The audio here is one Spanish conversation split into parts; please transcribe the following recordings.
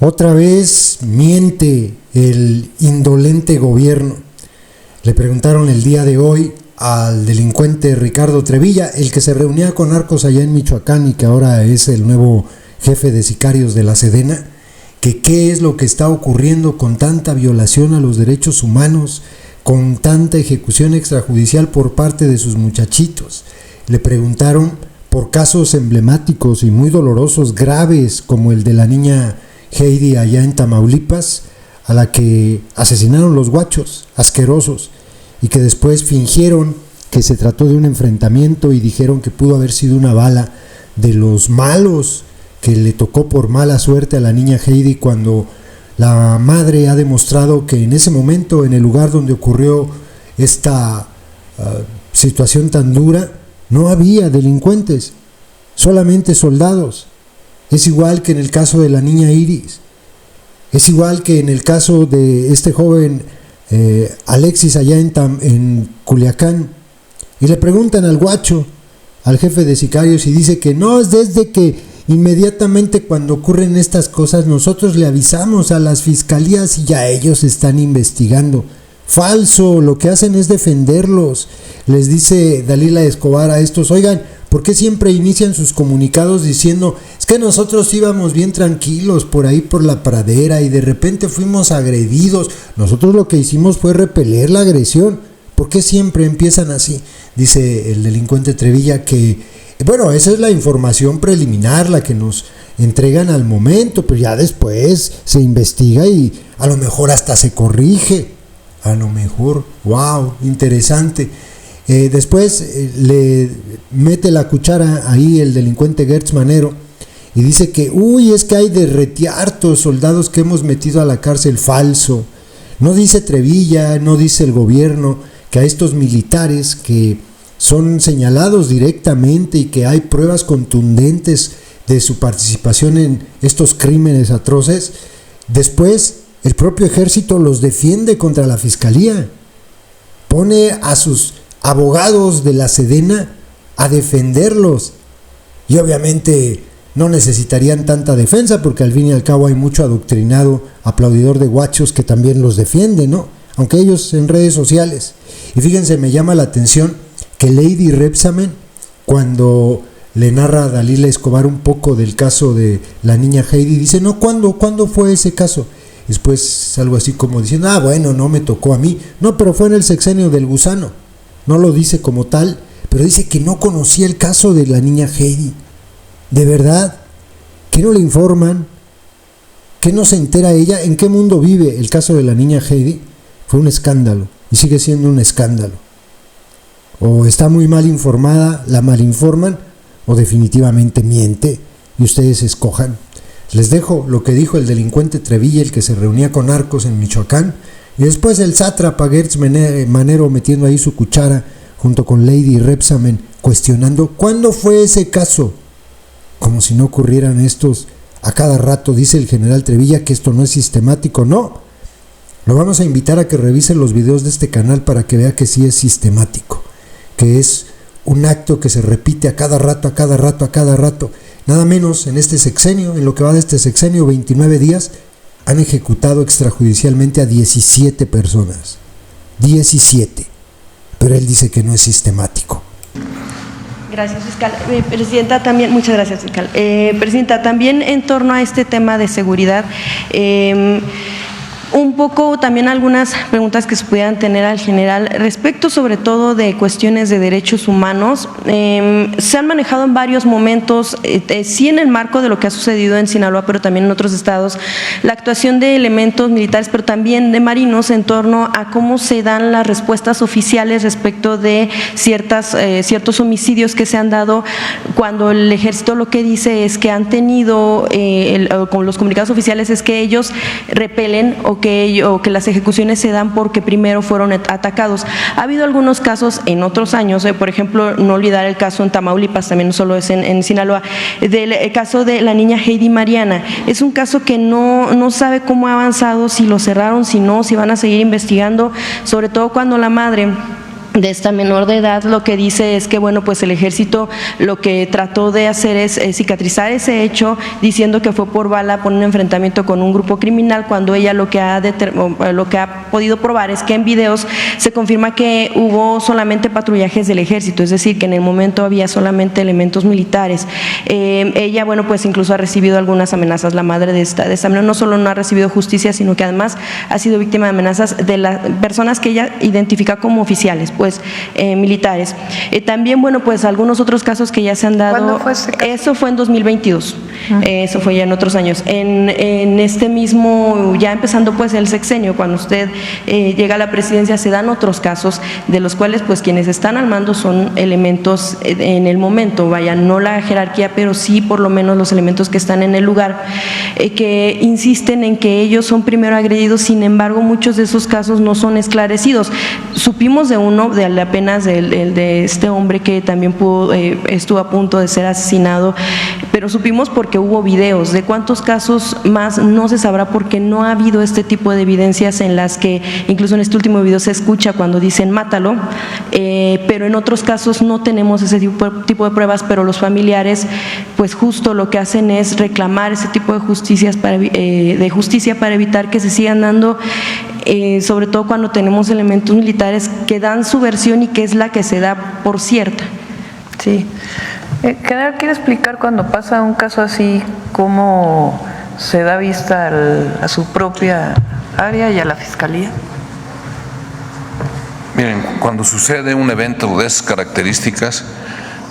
Otra vez miente el indolente gobierno. Le preguntaron el día de hoy al delincuente Ricardo Trevilla, el que se reunía con narcos allá en Michoacán y que ahora es el nuevo jefe de sicarios de la Sedena, que qué es lo que está ocurriendo con tanta violación a los derechos humanos, con tanta ejecución extrajudicial por parte de sus muchachitos. Le preguntaron por casos emblemáticos y muy dolorosos, graves, como el de la niña Heidi allá en Tamaulipas, a la que asesinaron los guachos, asquerosos, y que después fingieron que se trató de un enfrentamiento y dijeron que pudo haber sido una bala de los malos que le tocó por mala suerte a la niña Heidi, cuando la madre ha demostrado que en ese momento, en el lugar donde ocurrió esta situación tan dura, no había delincuentes, solamente soldados. Es igual que en el caso de la niña Iris, es igual que en el caso de este joven Alexis allá en Culiacán. Y le preguntan al guacho, al jefe de sicarios, y dice que no, es desde que inmediatamente cuando ocurren estas cosas nosotros le avisamos a las fiscalías y ya ellos están investigando. Falso, lo que hacen es defenderlos. Les dice Dalila Escobar a estos: oigan, ¿por qué siempre inician sus comunicados diciendo es que nosotros íbamos bien tranquilos por ahí por la pradera y de repente fuimos agredidos? Nosotros lo que hicimos fue repeler la agresión. ¿Por qué siempre empiezan así? Dice el delincuente Trevilla que, bueno, esa es la información preliminar, la que nos entregan al momento, pero ya después se investiga y a lo mejor hasta se corrige. A lo mejor, wow, interesante. Después le mete la cuchara ahí el delincuente Gertz Manero y dice que, es que hay de retiartos soldados que hemos metido a la cárcel. Falso. No dice Trevilla, no dice el gobierno que a estos militares que son señalados directamente y que hay pruebas contundentes de su participación en estos crímenes atroces, después el propio ejército los defiende contra la fiscalía, pone a sus abogados de la Sedena a defenderlos y obviamente no necesitarían tanta defensa porque al fin y al cabo hay mucho adoctrinado aplaudidor de guachos que también los defiende, ¿no? Aunque ellos en redes sociales. Y fíjense, me llama la atención que Lady Rebsamen, cuando le narra a Dalila Escobar un poco del caso de la niña Heidi, dice, no, ¿cuándo fue ese caso? Después algo así como diciendo, bueno, no me tocó a mí. No, pero fue en el sexenio del gusano. No lo dice como tal, pero dice que no conocía el caso de la niña Heidi. ¿De verdad? ¿Qué no le informan? ¿Qué no se entera ella? ¿En qué mundo vive el caso de la niña Heidi? Fue un escándalo y sigue siendo un escándalo. O está muy mal informada, la malinforman, o definitivamente miente y ustedes escojan. Les dejo lo que dijo el delincuente Trevilla, el que se reunía con narcos en Michoacán, y después el sátrapa Gertz Manero metiendo ahí su cuchara junto con Lady Rebsamen, cuestionando ¿cuándo fue ese caso? Como si no ocurrieran estos a cada rato. Dice el general Trevilla que esto no es sistemático. No, lo vamos a invitar a que revisen los videos de este canal para que vea que sí es sistemático, que es un acto que se repite a cada rato. Nada menos en este sexenio, en lo que va de este sexenio, 29 días, han ejecutado extrajudicialmente a 17 personas. 17. Pero él dice que no es sistemático. Gracias, fiscal. Presidenta, también, muchas gracias, fiscal. Presidenta, también en torno a este tema de seguridad, un poco también algunas preguntas que se pudieran tener al general respecto sobre todo de cuestiones de derechos humanos. Se han manejado en varios momentos, sí en el marco de lo que ha sucedido en Sinaloa, pero también en otros estados, la actuación de elementos militares, pero también de marinos en torno a cómo se dan las respuestas oficiales respecto de ciertos homicidios que se han dado, cuando el ejército lo que dice es que han tenido, con los comunicados oficiales, es que ellos repelen o que las ejecuciones se dan porque primero fueron atacados. Ha habido algunos casos en otros años, por ejemplo, no olvidar el caso en Tamaulipas, también no solo es en Sinaloa, del caso de la niña Heidi Mariana. Es un caso que no sabe cómo ha avanzado, si lo cerraron, si no, si van a seguir investigando, sobre todo cuando la madre de esta menor de edad, lo que dice es que, bueno, pues el ejército lo que trató de hacer es cicatrizar ese hecho, diciendo que fue por bala, por un enfrentamiento con un grupo criminal, cuando ella lo que ha podido probar es que en videos se confirma que hubo solamente patrullajes del ejército, es decir, que en el momento había solamente elementos militares. Ella, bueno, pues incluso ha recibido algunas amenazas, la madre de esta menor no solo no ha recibido justicia, sino que además ha sido víctima de amenazas de las personas que ella identifica como oficiales, militares. También, bueno, pues algunos otros casos que ya se han dado. ¿Cuándo fue ese caso? Eso fue en 2022. Eso fue ya en otros años. En este mismo, ya empezando pues el sexenio, cuando usted llega a la presidencia, se dan otros casos de los cuales pues quienes están al mando son elementos en el momento, vaya, no la jerarquía, pero sí por lo menos los elementos que están en el lugar, que insisten en que ellos son primero agredidos. Sin embargo, muchos de esos casos no son esclarecidos. Supimos de uno, de apenas de este hombre que también estuvo a punto de ser asesinado, pero supimos porque hubo videos. De cuántos casos más no se sabrá, porque no ha habido este tipo de evidencias en las que, incluso en este último video se escucha cuando dicen mátalo, pero en otros casos no tenemos ese tipo de pruebas, pero los familiares pues justo lo que hacen es reclamar ese tipo de justicia para evitar que se sigan dando, sobre todo cuando tenemos elementos militares que dan su versión y que es la que se da por cierta. Sí. General, ¿quiere explicar cuando pasa un caso así cómo se da vista a su propia área y a la Fiscalía? Miren, cuando sucede un evento de esas características,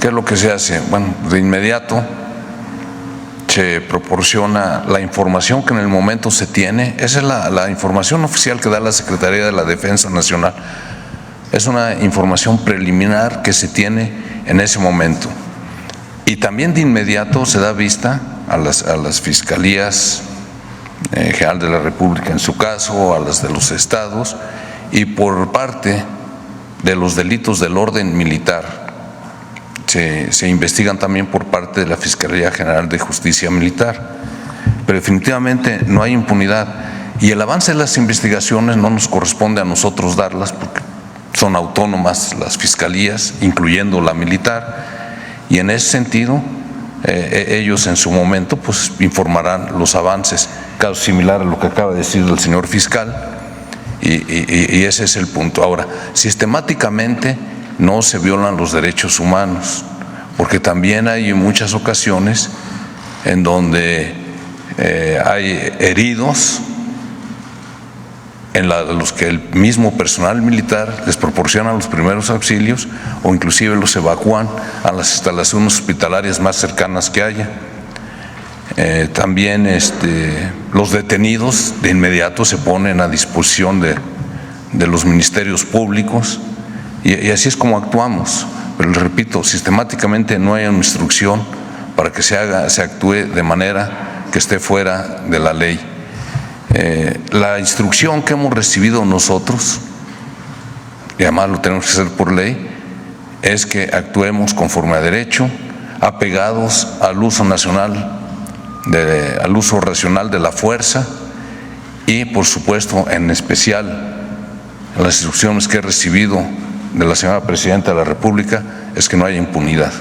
¿qué es lo que se hace? Bueno, de inmediato se proporciona la información que en el momento se tiene. Esa es la información oficial que da la Secretaría de la Defensa Nacional. Es una información preliminar que se tiene en ese momento. Y también de inmediato se da vista a las fiscalías general de la República en su caso, a las de los estados, y por parte de los delitos del orden militar se investigan también por parte de la Fiscalía General de Justicia Militar. Pero definitivamente no hay impunidad, y el avance de las investigaciones no nos corresponde a nosotros darlas porque son autónomas las fiscalías, incluyendo la militar, y en ese sentido ellos en su momento pues informarán los avances, caso similar a lo que acaba de decir el señor fiscal, y ese es el punto. Ahora, sistemáticamente no se violan los derechos humanos, porque también hay muchas ocasiones en donde hay heridos en los que el mismo personal militar les proporciona los primeros auxilios o inclusive los evacúan a las instalaciones hospitalarias más cercanas que haya. También los detenidos de inmediato se ponen a disposición de los ministerios públicos, y así es como actuamos. Pero les repito, sistemáticamente no hay una instrucción para que se actúe de manera que esté fuera de la ley. La instrucción que hemos recibido nosotros, y además lo tenemos que hacer por ley, es que actuemos conforme a derecho, apegados al uso nacional, al uso racional de la fuerza, y por supuesto en especial las instrucciones que he recibido de la señora Presidenta de la República es que no haya impunidad.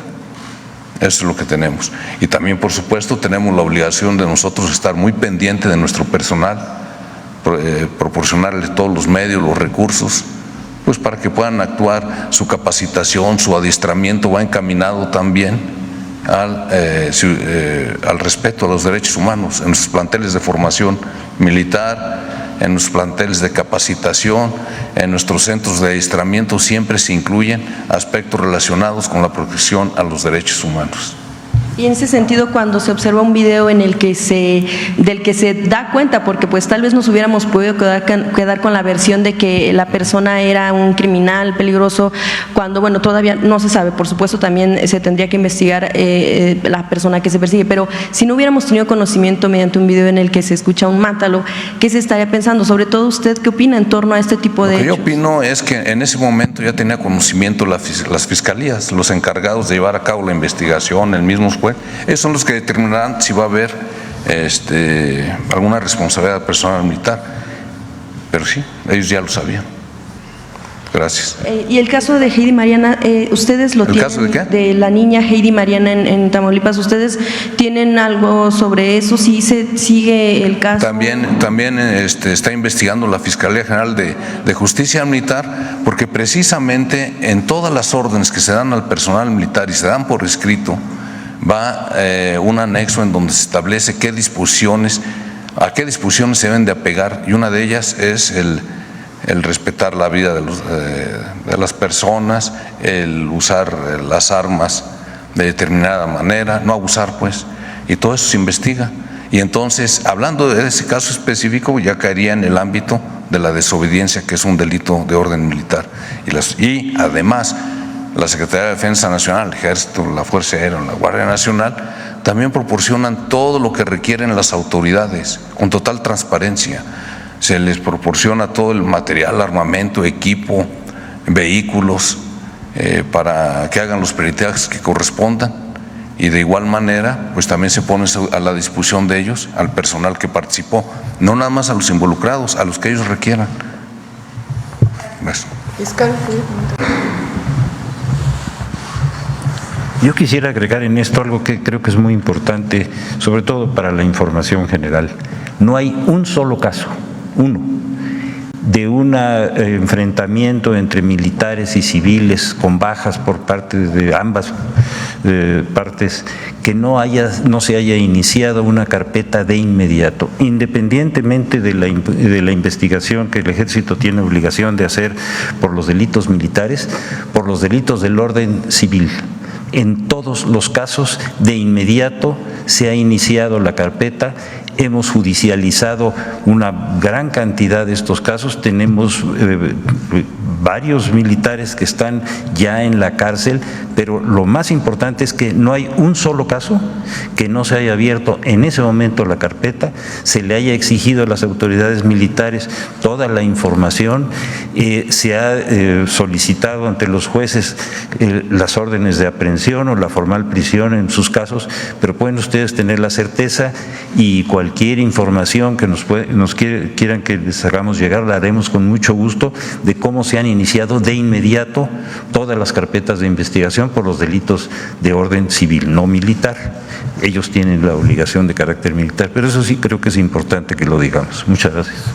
Eso es lo que tenemos. Y también, por supuesto, tenemos la obligación de nosotros estar muy pendiente de nuestro personal, proporcionarles todos los medios, los recursos, pues para que puedan actuar. Su capacitación, su adiestramiento va encaminado también al respeto a los derechos humanos en nuestros planteles de formación militar, en nuestros planteles de capacitación, en nuestros centros de adiestramiento. Siempre se incluyen aspectos relacionados con la protección a los derechos humanos. Y en ese sentido, cuando se observa un video en el que del que se da cuenta, porque pues tal vez nos hubiéramos podido quedar con la versión de que la persona era un criminal peligroso, cuando bueno, todavía no se sabe, por supuesto también se tendría que investigar la persona que se persigue, pero si no hubiéramos tenido conocimiento mediante un video en el que se escucha un mátalo, ¿qué se estaría pensando? Sobre todo usted, ¿qué opina en torno a este tipo de hechos? Lo que yo opino es que en ese momento ya tenía conocimiento las fiscalías, los encargados de llevar a cabo la investigación, el mismo juez. Esos son los que determinarán si va a haber alguna responsabilidad personal militar, pero sí, ellos ya lo sabían. Gracias. Y el caso de Heidi Mariana, ¿ustedes lo ¿El tienen? caso de qué? De la niña Heidi Mariana en Tamaulipas, ¿ustedes tienen algo sobre eso? ¿Sí se sigue el caso? También está investigando la Fiscalía General de Justicia Militar, porque precisamente en todas las órdenes que se dan al personal militar y se dan por escrito, va un anexo en donde se establece a qué disposiciones se deben de apegar, y una de ellas es el respetar la vida de las personas, el usar las armas de determinada manera, no abusar pues, y todo eso se investiga. Y entonces, hablando de ese caso específico, ya caería en el ámbito de la desobediencia, que es un delito de orden militar. Y además, la Secretaría de Defensa Nacional, el Ejército, la Fuerza Aérea, la Guardia Nacional, también proporcionan todo lo que requieren las autoridades, con total transparencia. Se les proporciona todo el material, armamento, equipo, vehículos, para que hagan los peritajes que correspondan, y de igual manera pues también se pone a la disposición de ellos, al personal que participó, no nada más a los involucrados, a los que ellos requieran. Gracias. Yo quisiera agregar en esto algo que creo que es muy importante, sobre todo para la información general. No hay un solo caso, de un enfrentamiento entre militares y civiles con bajas por parte de ambas partes, que no se haya iniciado una carpeta de inmediato, independientemente de la investigación que el Ejército tiene obligación de hacer por los delitos militares, por los delitos del orden civil. En todos los casos, de inmediato se ha iniciado la carpeta. Hemos judicializado una gran cantidad de estos casos, tenemos varios militares que están ya en la cárcel, pero lo más importante es que no hay un solo caso que no se haya abierto en ese momento la carpeta, se le haya exigido a las autoridades militares toda la información, se ha solicitado ante los jueces las órdenes de aprehensión o la formal prisión en sus casos, pero pueden ustedes tener la certeza, y cualquier información que quieran que les hagamos llegar, la haremos con mucho gusto, de cómo se han iniciado de inmediato todas las carpetas de investigación por los delitos de orden civil, no militar. Ellos tienen la obligación de carácter militar, pero eso sí creo que es importante que lo digamos. Muchas gracias.